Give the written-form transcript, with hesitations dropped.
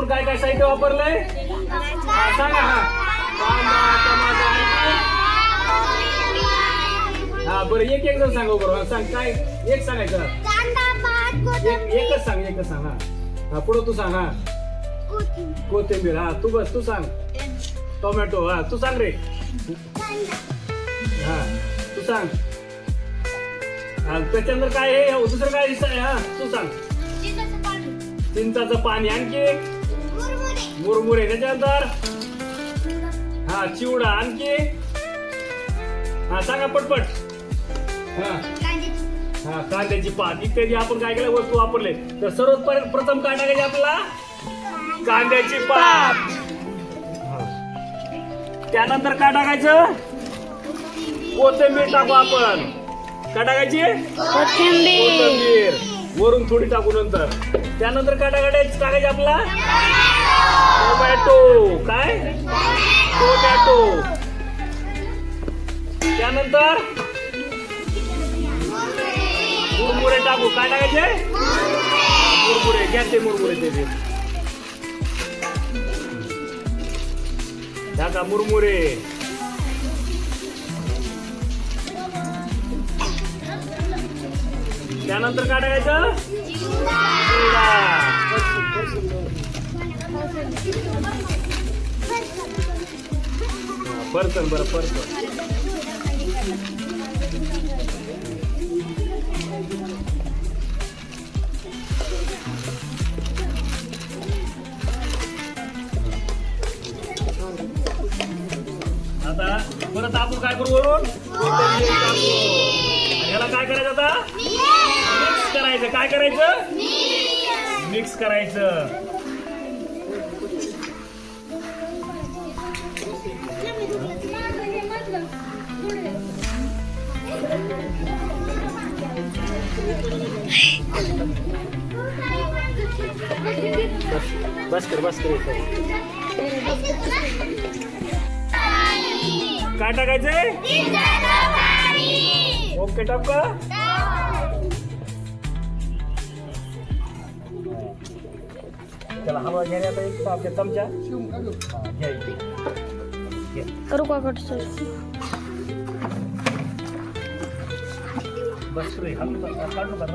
काय काय साहित्य वापरलंय सांगा. कांदा, टमाटर हा बरं एक एक जण सांगा बरोबर. सांग काय एक सांगायचं. एकच सांग हा पुढं तू सांग. हा कोथिंबीर. हा तू बस तू सांग. टोमॅटो. हा तू सांग रे. हा तू सांग. हा त्याच्यानंतर काय आहे दुसरं काय आहे. हा तू सांग. चिंचाचं पाणी. आणखी मुरमुरे. त्याच्यानंतर हा चिवडा. आणखी हा सांगा पटपट. हा कांद्याची पात इत्यादी आपण काय केलं वस्तू वापरले. तर सर्वात प्रथम काय टाकायचे आपल्याला कांद्याची पात. त्यानंतर काय टाकायचं कोथिंबीर टाकू आपण. काय टाकायची कोथिंबीर वरून थोडी टाकू नंतर. त्यानंतर काय टाकायचे आपला टोमॅटो. काय टोमॅटो. त्यानंतर मुरमुरे टाकू. काय टाकायचे मुरमुरे. घ्या ते मुरमुरे ते टाका मुरमुरे. त्यानंतर काय टाकायचं परतन. बरं परतन. आता परत आपण काय करू वरून याला काय करायचं आता मिक्स करायचं. काय करायचं मिक्स करायचं. बस कर. काय टाकायचंय ओके टाक का. त्याला हवा घ्यायला आता एक आपल्या चमचा करू का कट सर. बस रे काढू का